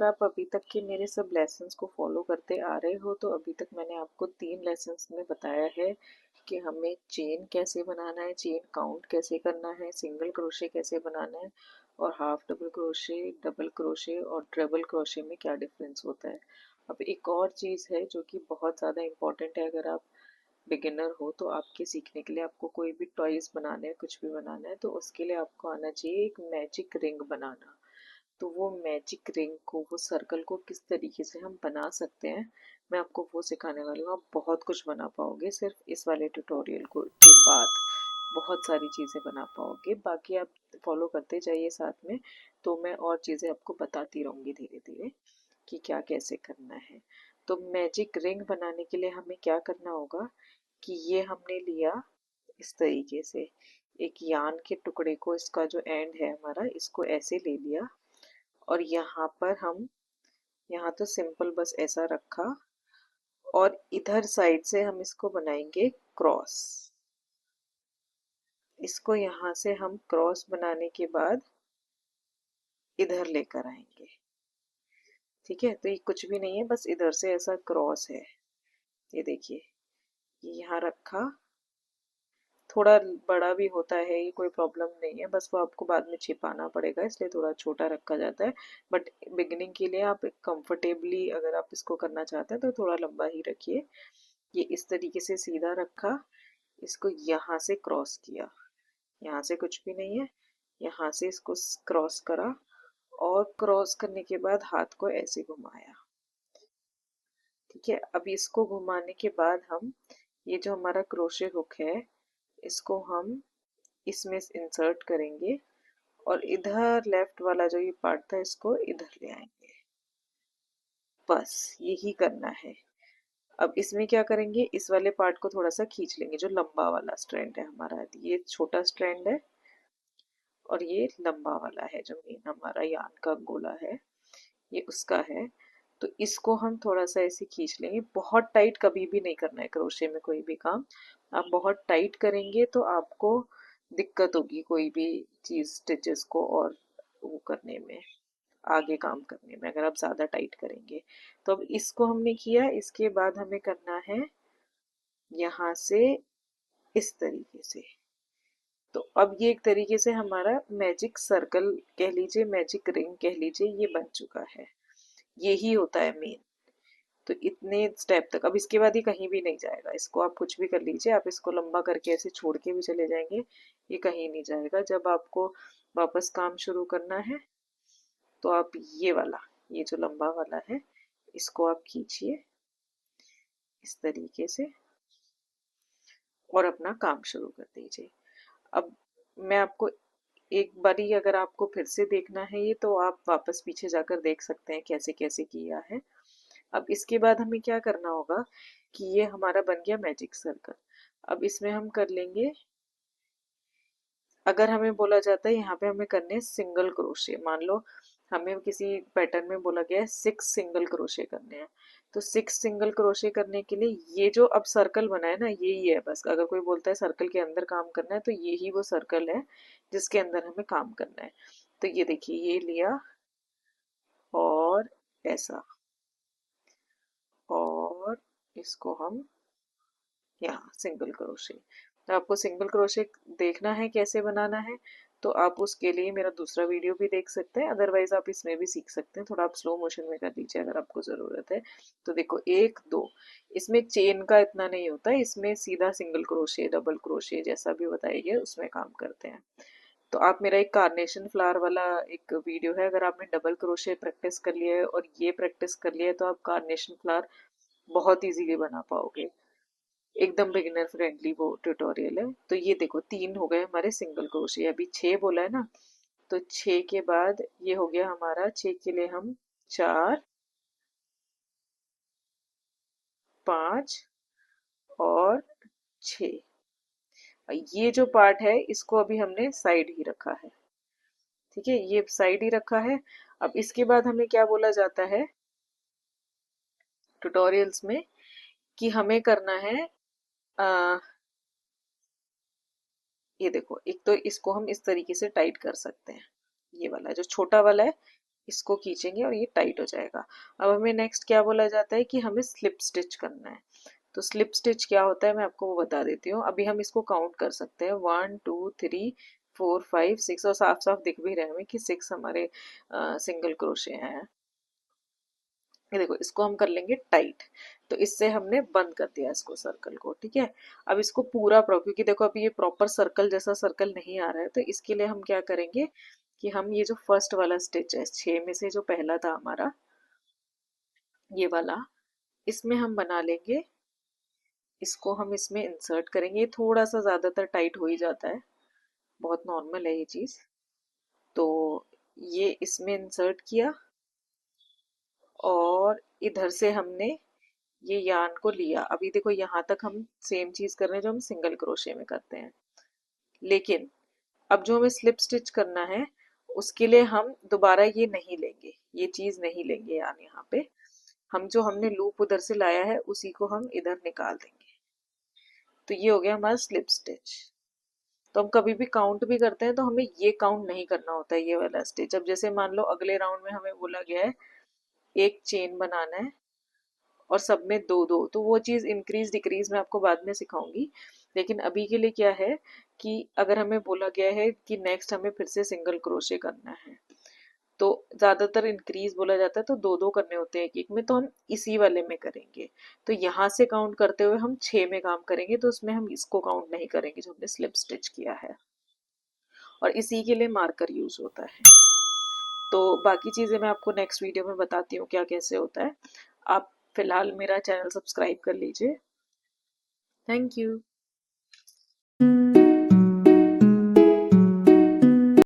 अगर आप अभी तक के मेरे सब लेसन्स को फॉलो करते आ रहे हो तो अभी तक मैंने आपको 3 लेसन्स में बताया है कि हमें चेन कैसे बनाना है, चेन काउंट कैसे करना है, सिंगल क्रोशे कैसे बनाना है और half double crochet, double crochet और ट्रिपल क्रोशे में क्या डिफरेंस होता है। अब एक और चीज़ है जो कि बहुत ज़्यादा इम्पॉर्टेंट है, अगर आप बिगिनर हो तो आपके सीखने के लिए आपको कोई भी टॉयज बनाना है, कुछ भी बनाना है तो उसके लिए आपको आना चाहिए एक मैजिक रिंग बनाना। तो वो मैजिक रिंग को, वो सर्कल को किस तरीके से हम बना सकते हैं, मैं आपको वो सिखाने वाली हूँ। आप बहुत कुछ बना पाओगे सिर्फ इस वाले ट्यूटोरियल को के बाद, बहुत सारी चीज़ें बना पाओगे। बाकी आप फॉलो करते जाइए साथ में, तो मैं और चीज़ें आपको बताती रहूँगी धीरे धीरे कि क्या कैसे करना है। तो मैजिक रिंग बनाने के लिए हमें क्या करना होगा कि ये हमने लिया इस तरीके से, एक यान के टुकड़े को, इसका जो एंड है हमारा, इसको ऐसे ले लिया और यहाँ पर हम, यहाँ तो सिंपल बस ऐसा रखा और इधर साइड से हम इसको बनाएंगे क्रॉस। इसको यहाँ से हम क्रॉस बनाने के बाद इधर लेकर आएंगे। ठीक है, तो ये कुछ भी नहीं है, बस इधर से ऐसा क्रॉस है। ये देखिए, ये यहाँ रखा, थोड़ा बड़ा भी होता है, ये कोई प्रॉब्लम नहीं है, बस वो आपको बाद में छिपाना पड़ेगा इसलिए थोड़ा छोटा रखा जाता है। बट बिगिनिंग के लिए आप कंफर्टेबली अगर आप इसको करना चाहते हैं तो थोड़ा लंबा ही रखिए। ये इस तरीके से सीधा रखा, इसको यहाँ से क्रॉस किया, यहाँ से कुछ भी नहीं है, यहाँ से इसको क्रॉस करा और क्रॉस करने के बाद हाथ को ऐसे घुमाया। ठीक है, अब इसको घुमाने के बाद हम, ये जो हमारा क्रोशे हुक है, इसको हम इसमें इंसर्ट करेंगे और इधर लेफ्ट वाला जो ये पार्ट था इसको इधर ले आएंगे। बस यही करना है। अब इसमें क्या करेंगे, इस वाले पार्ट को थोड़ा सा खींच लेंगे, जो लंबा वाला स्ट्रैंड है हमारा, ये छोटा स्ट्रैंड है और ये लंबा वाला है जो मेन हमारा यान का गोला है, ये उसका है। तो इसको हम थोड़ा सा ऐसे खींच लेंगे, बहुत टाइट कभी भी नहीं करना है क्रोशे में कोई भी काम। आप बहुत टाइट करेंगे तो आपको दिक्कत होगी कोई भी चीज स्टिचेस को और वो करने में, आगे काम करने में, अगर आप ज्यादा टाइट करेंगे। तो अब इसको हमने किया, इसके बाद हमें करना है यहाँ से इस तरीके से। तो अब ये एक तरीके से हमारा मैजिक सर्कल कह लीजिए, मैजिक रिंग कह लीजिए, ये बन चुका है। यही होता है मेन। तो इतने स्टेप तक, अब इसके बाद ये कहीं भी नहीं जाएगा, इसको आप कुछ भी कर लीजिए, आप इसको लंबा करके ऐसे छोड़ के भी चले जाएंगे, ये कहीं नहीं जाएगा। जब आपको वापस काम शुरू करना है तो आप ये वाला, ये जो लंबा वाला है, इसको आप खींचिए इस तरीके से और अपना काम शुरू कर दीजिए। अब मैं आपको एक बारी, अगर आपको फिर से देखना है ये, तो आप वापस पीछे जाकर देख सकते हैं कैसे कैसे किया है। अब इसके बाद हमें क्या करना होगा कि ये हमारा बन गया मैजिक सर्कल। अब इसमें हम कर लेंगे, अगर हमें बोला जाता है यहाँ पे हमें करने सिंगल क्रोशे, मान लो हमें किसी पैटर्न में बोला गया है 6 सिंगल क्रोशे करने हैं, तो 6 सिंगल क्रोशे करने के लिए ये जो अब सर्कल बना है ना, यही है बस। अगर कोई बोलता है सर्कल के अंदर काम करना है तो यही वो सर्कल है जिसके अंदर हमें काम करना है। तो ये देखिए, ये लिया और ऐसा, और इसको हम यहाँ सिंगल क्रोशे। तो आपको सिंगल क्रोशे देखना है कैसे बनाना है तो आप उसके लिए मेरा दूसरा वीडियो भी देख सकते हैं, अदरवाइज आप इसमें भी सीख सकते हैं। थोड़ा आप स्लो मोशन में कर लीजिए अगर आपको ज़रूरत है। तो देखो, 1 2, इसमें चेन का इतना नहीं होता है, इसमें सीधा सिंगल क्रोशे, डबल क्रोशे जैसा भी बताया गया उसमें काम करते हैं। तो आप मेरा एक कार्नेशन फ्लावर वाला एक वीडियो है, अगर आपने डबल क्रोशे प्रैक्टिस कर लिया है और ये प्रैक्टिस कर लिया है तो आप कार्नेशन फ्लावर बहुत इजीली बना पाओगे। एकदम बिगिनर फ्रेंडली वो ट्यूटोरियल है। तो ये देखो, 3 हो गए हमारे सिंगल क्रोशे, अभी 6 बोला है ना, तो 6 के बाद ये हो गया हमारा, 6 के लिए हम 4 5 और 6, ये जो पार्ट है इसको अभी हमने साइड ही रखा है। ठीक है, ये साइड ही रखा है। अब इसके बाद हमें क्या बोला जाता है ट्यूटोरियल्स में कि हमें करना है, आ, ये देखो, एक तो इसको हम इस तरीके से टाइट कर सकते हैं, ये वाला जो छोटा वाला है इसको खींचेंगे और ये टाइट हो जाएगा। अब हमें नेक्स्ट क्या बोला जाता है कि हमें स्लिप स्टिच करना है। तो स्लिप स्टिच क्या होता है मैं आपको वो बता देती हूँ। अभी हम इसको काउंट कर सकते हैं, 1 2 3 4 5 6, और साफ साफ दिख भी रहे हैं हमें कि 6 हमारे सिंगल क्रोशे हैं। ये देखो, इसको हम कर लेंगे टाइट। तो इससे हमने बंद कर दिया इसको, सर्कल को, ठीक है। अब इसको पूरा क्योंकि देखो अभी ये प्रॉपर सर्कल जैसा सर्कल नहीं आ रहा है, तो इसके लिए हम क्या करेंगे कि हम ये जो फर्स्ट वाला स्टिच है 6 में से जो पहला था हमारा, ये वाला, इसमें हम बना लेंगे। इसको हम इसमें इंसर्ट करेंगे। ये थोड़ा सा ज्यादातर टाइट हो ही जाता है, बहुत नॉर्मल है ये चीज। तो ये इसमें इंसर्ट किया, और इधर से हमने ये यार्न को लिया। अभी देखो यहाँ तक हम सेम चीज कर रहे हैं जो हम सिंगल क्रोशे में करते हैं, लेकिन अब जो हमें स्लिप स्टिच करना है उसके लिए हम दोबारा ये नहीं लेंगे, ये चीज नहीं लेंगे यार। यहाँ पे हम जो हमने लूप उधर से लाया है उसी को हम इधर निकाल देंगे। तो ये हो गया हमारा स्लिप स्टिच। तो हम कभी भी काउंट भी करते हैं तो हमें ये काउंट नहीं करना होता है, ये वाला स्टिच। अब जैसे मान लो अगले राउंड में हमें बोला गया है एक चेन बनाना है और सब में दो दो, तो वो चीज़ इंक्रीज डिक्रीज मैं आपको बाद में सिखाऊंगी। लेकिन अभी के लिए क्या है कि अगर हमें बोला गया है कि नेक्स्ट हमें फिर से सिंगल क्रोशे करना है, तो ज्यादातर इंक्रीज बोला जाता है तो दो दो करने होते हैं एक एक में, तो हम इसी वाले में करेंगे। तो यहाँ से काउंट करते हुए हम 6 में काम करेंगे, तो उसमें हम इसको काउंट नहीं करेंगे जो हमने स्लिप स्टिच किया है। और इसी के लिए मार्कर यूज होता है। तो बाकी चीजें मैं आपको नेक्स्ट वीडियो में बताती हूँ क्या कैसे होता है। आप फिलहाल मेरा चैनल सब्सक्राइब कर लीजिए। Thank you.